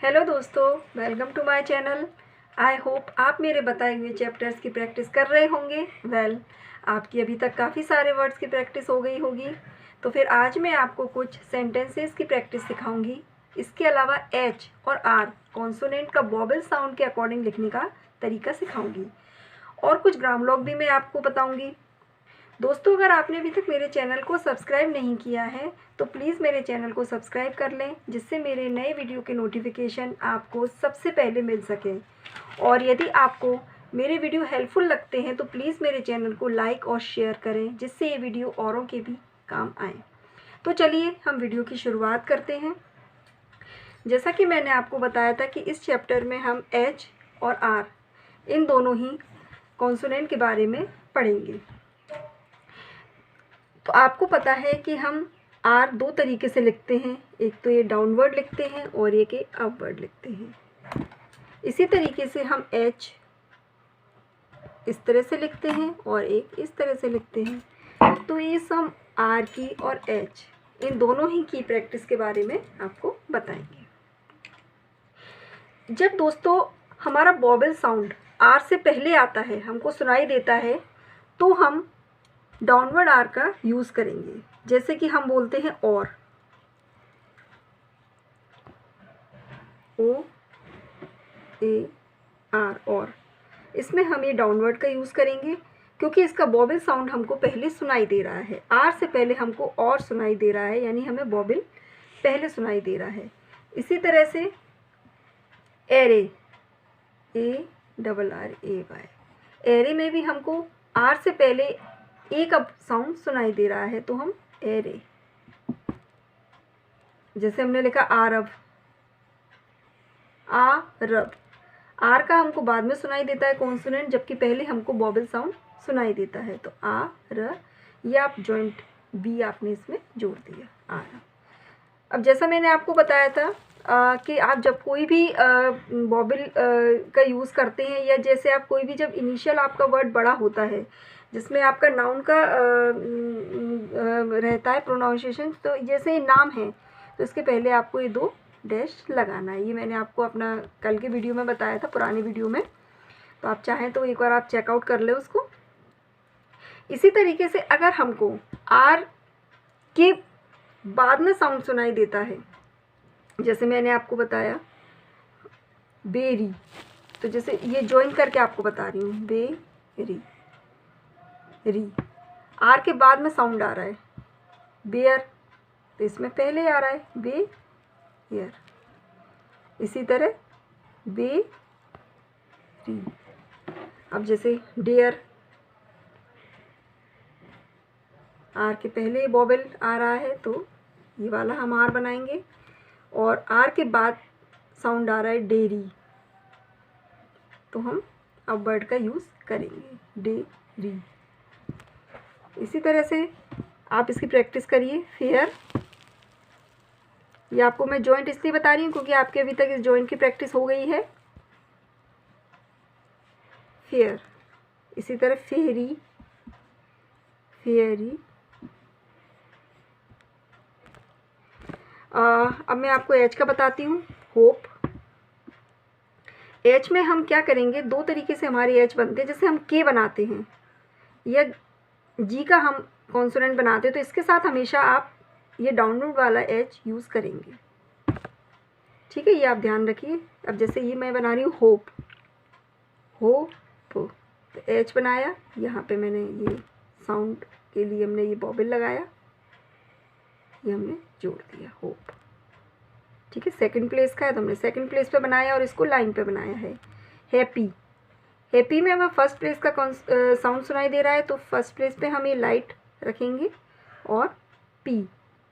Hello दोस्तों, welcome to my channel. I hope आप मेरे बताए हुए चैप्टर्स की प्रैक्टिस कर रहे होंगे। आपकी अभी तक काफ़ी सारे वर्ड्स की प्रैक्टिस हो गई होगी। तो फिर आज मैं आपको कुछ सेंटेंसेस की प्रैक्टिस सिखाऊंगी। इसके अलावा एच और आर कॉन्सोनेंट का वॉवेल साउंड के अकॉर्डिंग लिखने का तरीका सिखाऊंगी और कुछ ग्राम लॉग भी मैं आपको बताऊँगी। दोस्तों, अगर आपने अभी तक मेरे चैनल को सब्सक्राइब नहीं किया है तो प्लीज़ मेरे चैनल को सब्सक्राइब कर लें, जिससे मेरे नए वीडियो के नोटिफिकेशन आपको सबसे पहले मिल सके। और यदि आपको मेरे वीडियो हेल्पफुल लगते हैं तो प्लीज़ मेरे चैनल को लाइक और शेयर करें, जिससे ये वीडियो औरों के भी काम आए। तो चलिए हम वीडियो की शुरुआत करते हैं। जैसा कि मैंने आपको बताया था कि इस चैप्टर में हम एच और आर इन दोनों ही कॉन्सोनेंट के बारे में पढ़ेंगे। तो आपको पता है कि हम आर दो तरीके से लिखते हैं, एक तो ये डाउनवर्ड लिखते हैं और एक अपवर्ड लिखते हैं। इसी तरीके से हम एच इस तरह से लिखते हैं और एक इस तरह से लिखते हैं। तो इस हम आर की और एच इन दोनों ही की प्रैक्टिस के बारे में आपको बताएंगे। जब दोस्तों हमारा वॉवेल साउंड आर से पहले आता है, हमको सुनाई देता है, तो हम डाउनवर्ड आर का यूज़ करेंगे। जैसे कि हम बोलते हैं और, ओ ए आर, और इसमें हम ये डाउनवर्ड का यूज़ करेंगे क्योंकि इसका वॉवेल साउंड हमको पहले सुनाई दे रहा है। आर से पहले हमको और सुनाई दे रहा है, यानी हमें वॉवेल पहले सुनाई दे रहा है। इसी तरह से एरे, ARRAY, एरे में भी हमको आर से पहले ए का साउंड सुनाई दे रहा है, तो हम एरे। जैसे हमने लिखा आरब, आरब, आर का हमको बाद में सुनाई देता है कॉन्सोनेंट, जबकि पहले हमको वॉवेल साउंड सुनाई देता है। तो आ र, ये आप जॉइंट बी आपने इसमें जोड़ दिया, आर। अब जैसा मैंने आपको बताया था कि आप जब कोई भी वॉवेल का यूज़ करते हैं, या जैसे आप कोई भी जब इनिशियल आपका वर्ड बड़ा होता है जिसमें आपका नाउन का रहता है प्रोनाउंसिएशन, तो जैसे नाम है तो इसके पहले आपको ये दो डैश लगाना है। ये मैंने आपको अपना कल के वीडियो में बताया था, पुरानी वीडियो में, तो आप चाहें तो एक बार आप चेकआउट कर लें उसको। इसी तरीके से अगर हमको आर के बाद में साउंड सुनाई देता है, जैसे मैंने आपको बताया बेरी, तो जैसे ये ज्वाइन करके आपको बता रही हूँ, बेरी, री, आर के बाद में साउंड आ रहा है बेयर, तो इसमें पहले आ रहा है बेयर। इसी तरह बे री। अब जैसे डेयर, आर के पहले वॉवेल आ रहा है तो ये वाला हम आर बनाएंगे, और आर के बाद साउंड आ रहा है डेरी, तो हम अब वर्ड का यूज़ करेंगे डेरी। इसी तरह से आप इसकी प्रैक्टिस करिए। फेयर, ये आपको मैं जॉइंट इसलिए बता रही हूँ क्योंकि आपके अभी तक इस जॉइंट की प्रैक्टिस हो गई है। फेयर, इसी तरह फेरी, फेयरी। अब मैं आपको एच का बताती हूँ, होप। एच में हम क्या करेंगे, दो तरीके से हमारे एच बनते हैं। जैसे हम के बनाते हैं या जी का हम कॉन्सोनेंट बनाते हैं, तो इसके साथ हमेशा आप ये डाउनवर्ड वाला एच यूज़ करेंगे, ठीक है, ये आप ध्यान रखिए। अब जैसे ये मैं बना रही हूँ होप, होप, तो एच बनाया, यहाँ पे मैंने ये साउंड के लिए हमने ये वॉवेल लगाया, ये हमने जोड़ दिया होप, ठीक है। सेकंड प्लेस का है तो हमने सेकंड प्लेस पे बनाया और इसको लाइन पे बनाया है। हैप्पी, हैप्पी में हमें फर्स्ट प्लेस का साउंड सुनाई दे रहा है, तो फर्स्ट प्लेस पे हम ये लाइट रखेंगे, और पी,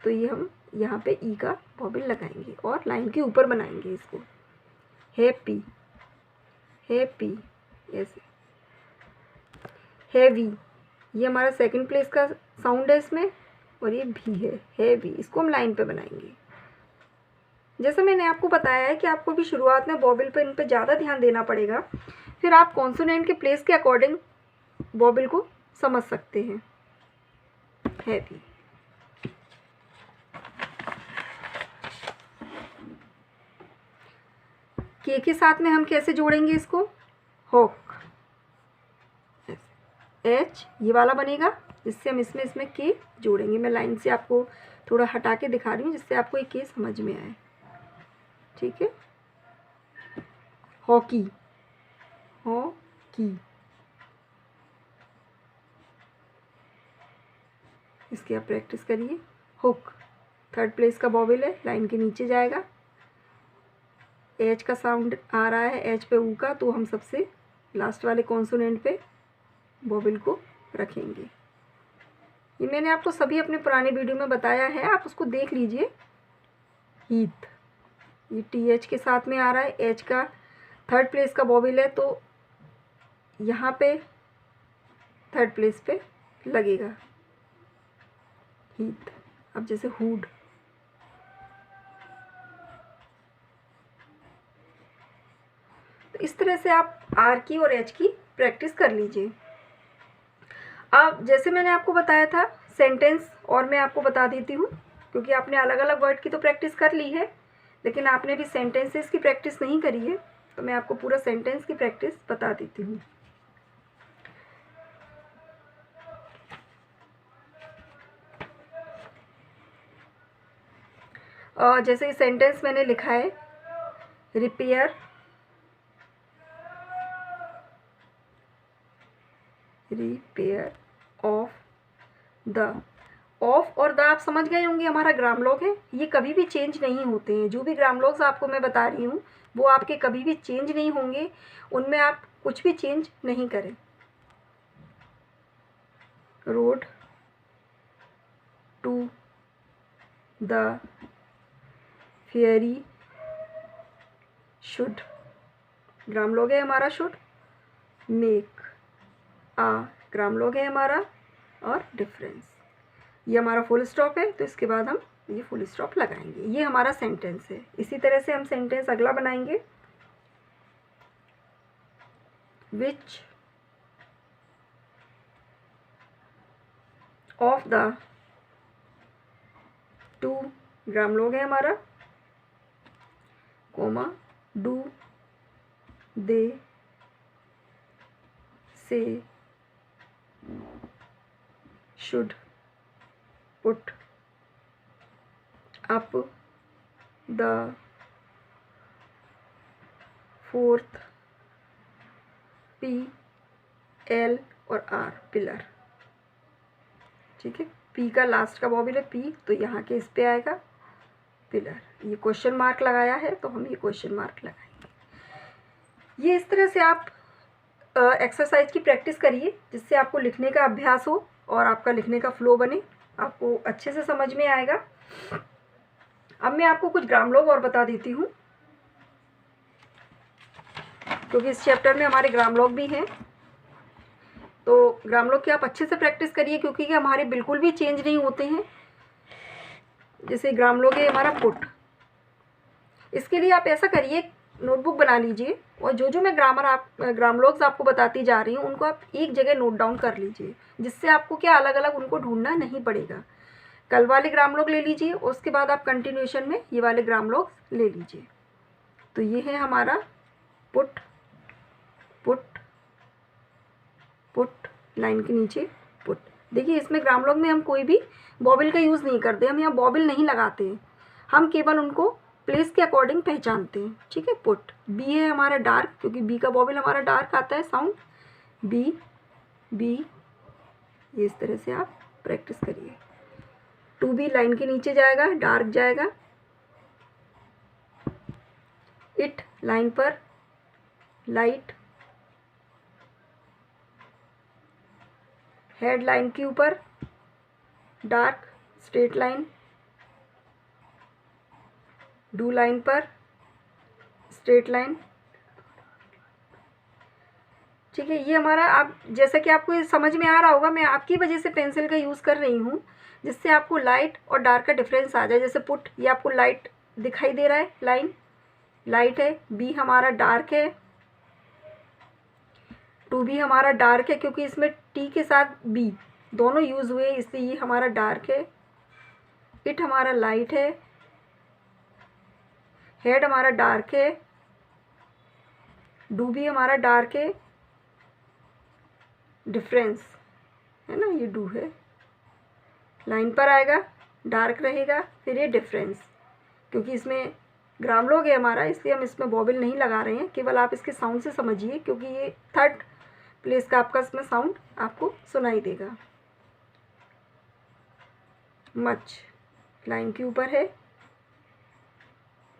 तो ये हम यहाँ पे ई का वॉवेल लगाएंगे और लाइन के ऊपर बनाएंगे इसको, हैप्पी, हैप्पी। ऐसे हैवी, ये हमारा सेकंड प्लेस का साउंड है इसमें, और ये भी है हैवी, इसको हम लाइन पे बनाएंगे। जैसा मैंने आपको बताया है कि आपको भी शुरुआत में वॉवेल पे इन पे ज़्यादा ध्यान देना पड़ेगा, फिर आप कॉन्सोनेंट के प्लेस के अकॉर्डिंग वॉवेल को समझ सकते हैं। हैवी, के साथ में हम कैसे जोड़ेंगे इसको, हॉक, एच ये वाला बनेगा, जिससे हम इसमें के जोड़ेंगे। मैं लाइन से आपको थोड़ा हटा के दिखा रही हूँ जिससे आपको एक के समझ में आए। ठीक है, हॉकी, हॉकी, इसकी आप प्रैक्टिस करिए। हुक, थर्ड प्लेस का वॉवेल है, लाइन के नीचे जाएगा। एच का साउंड आ रहा है, एच पे ऊ का, तो हम सबसे लास्ट वाले कॉन्सोनेंट पे वॉवेल को रखेंगे। ये मैंने आपको सभी अपने पुराने वीडियो में बताया है, आप उसको देख लीजिए। हीथ, ये टी एच के साथ में आ रहा है, एच का थर्ड प्लेस का वॉवेल है, तो यहाँ पे थर्ड प्लेस पे लगेगा हीथ। अब जैसे हुड, तो इस तरह से आप आर की और एच की प्रैक्टिस कर लीजिए। अब जैसे मैंने आपको बताया था सेंटेंस, और मैं आपको बता देती हूँ, क्योंकि आपने अलग अलग वर्ड की तो प्रैक्टिस कर ली है, लेकिन आपने भी सेंटेंसेस की प्रैक्टिस नहीं करी है, तो मैं आपको पूरा सेंटेंस की प्रैक्टिस बता देती हूँ। जैसे सेंटेंस मैंने लिखा है, repair, repair of the, of और द आप समझ गए होंगे हमारा ग्राम लॉग है, ये कभी भी चेंज नहीं होते हैं। जो भी ग्राम लॉग्स आपको मैं बता रही हूँ वो आपके कभी भी चेंज नहीं होंगे, उनमें आप कुछ भी चेंज नहीं करें। Road to the fairy should, ग्राम लॉग है हमारा शुड, मेक आ ग्राम लॉग है हमारा, और डिफरेंस ये हमारा फुल स्टॉप है, तो इसके बाद हम ये फुल स्टॉप लगाएंगे। ये हमारा सेंटेंस है। इसी तरह से हम सेंटेंस अगला बनाएंगे, विच ऑफ द टू ग्राम लॉग है हमारा, कोमा डू दे से should put up the fourth P L और आर पिलर। ठीक है, पी का लास्ट का वॉवेल है पी, तो यहाँ के इस पे आएगा पिलर। ये क्वेश्चन मार्क लगाया है तो हम ये क्वेश्चन मार्क लगाएंगे। ये इस तरह से आप एक्सरसाइज की प्रैक्टिस करिए, जिससे आपको लिखने का अभ्यास हो और आपका लिखने का फ्लो बने, आपको अच्छे से समझ में आएगा। अब मैं आपको कुछ ग्राम लॉग और बता देती हूँ, क्योंकि इस चैप्टर में हमारे ग्राम लॉग भी हैं। तो ग्राम लॉग की आप अच्छे से प्रैक्टिस करिए, क्योंकि ये हमारे बिल्कुल भी चेंज नहीं होते हैं। जैसे ग्राम लॉग है हमारा पुट, इसके लिए आप ऐसा करिए, नोटबुक बना लीजिए, और जो मैं ग्राम लॉग्स आपको बताती जा रही हूँ उनको आप एक जगह नोट डाउन कर लीजिए, जिससे आपको क्या अलग अलग उनको ढूंढना नहीं पड़ेगा। कल वाले ग्राम लॉग ले लीजिए, उसके बाद आप कंटिन्यूएशन में ये वाले ग्राम लॉग्स ले लीजिए। तो ये है हमारा पुट, पुट, पुट, लाइन के नीचे पुट। देखिए इसमें ग्राम लॉग में हम कोई भी बॉबिल का यूज़ नहीं करते, हम यहाँ बॉबिल नहीं लगाते हैं, हम केवल उनको प्लेस के अकॉर्डिंग पहचानते हैं। ठीक है, पुट, बी है हमारा डार्क, क्योंकि बी का बॉबिल हमारा डार्क आता है साउंड, बी बी, ये इस तरह से आप प्रैक्टिस करिए। टू बी लाइन के नीचे जाएगा, डार्क जाएगा। इट लाइन पर लाइट, हेड लाइन के ऊपर dark straight line, do line पर स्ट्रेट लाइन। ठीक है, ये हमारा, आप जैसा कि आपको ये समझ में आ रहा होगा, मैं आपकी वजह से पेंसिल का यूज़ कर रही हूँ, जिससे आपको लाइट और डार्क का डिफरेंस आ जाए। जैसे पुट, ये आपको लाइट दिखाई दे रहा है, लाइन लाइट है, बी हमारा डार्क है, टू भी हमारा डार्क है, क्योंकि इसमें टी के साथ बी दोनों यूज़ हुए, इसलिए ये हमारा डार्क है। इट हमारा लाइट है, हेड हमारा डार्क है, डू भी हमारा डार्क है, डिफरेंस है ना, ये डू है, लाइन पर आएगा, डार्क रहेगा, फिर ये डिफरेंस। क्योंकि इसमें ग्राम लोग है हमारा, इसलिए हम इसमें बॉबिल नहीं लगा रहे हैं, केवल आप इसके साउंड से समझिए, क्योंकि ये थर्ड प्लेस का आपका इसमें साउंड आपको सुनाई देगा। मच लाइन के ऊपर है,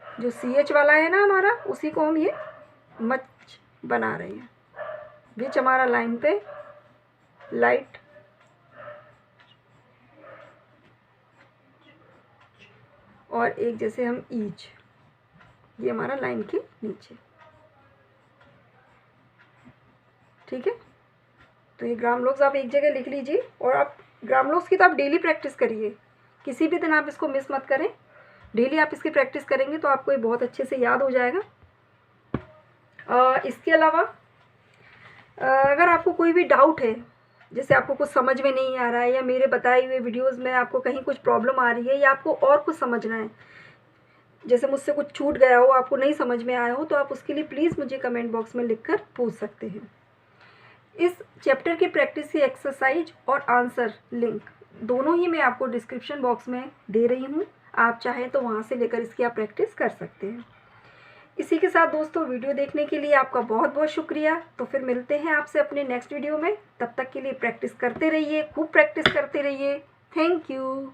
जो CH वाला है ना हमारा, उसी को हम ये मच बना रहे हैं। विच हमारा लाइन पे लाइट, और एक जैसे हम ईच, ये हमारा लाइन के नीचे। ठीक है, तो ये ग्राम लोग्स आप एक जगह लिख लीजिए, और आप ग्राम लोग्स की तो आप डेली प्रैक्टिस करिए, किसी भी दिन आप इसको मिस मत करें। डेली आप इसकी प्रैक्टिस करेंगे तो आपको ये बहुत अच्छे से याद हो जाएगा। इसके अलावा अगर आपको कोई भी डाउट है, जैसे आपको कुछ समझ में नहीं आ रहा है, या मेरे बताए हुए वीडियोस में आपको कहीं कुछ प्रॉब्लम आ रही है, या आपको और कुछ समझना है, जैसे मुझसे कुछ छूट गया हो, आपको नहीं समझ में आया हो, तो आप उसके लिए प्लीज़ मुझे कमेंट बॉक्स में लिखकर पूछ सकते हैं। इस चैप्टर की प्रैक्टिस की एक्सरसाइज और आंसर लिंक दोनों ही मैं आपको डिस्क्रिप्शन बॉक्स में दे रही हूँ, आप चाहें तो वहाँ से लेकर इसकी आप प्रैक्टिस कर सकते हैं। इसी के साथ दोस्तों, वीडियो देखने के लिए आपका बहुत बहुत शुक्रिया। तो फिर मिलते हैं आपसे अपने नेक्स्ट वीडियो में, तब तक के लिए प्रैक्टिस करते रहिए, खूब प्रैक्टिस करते रहिए। Thank you.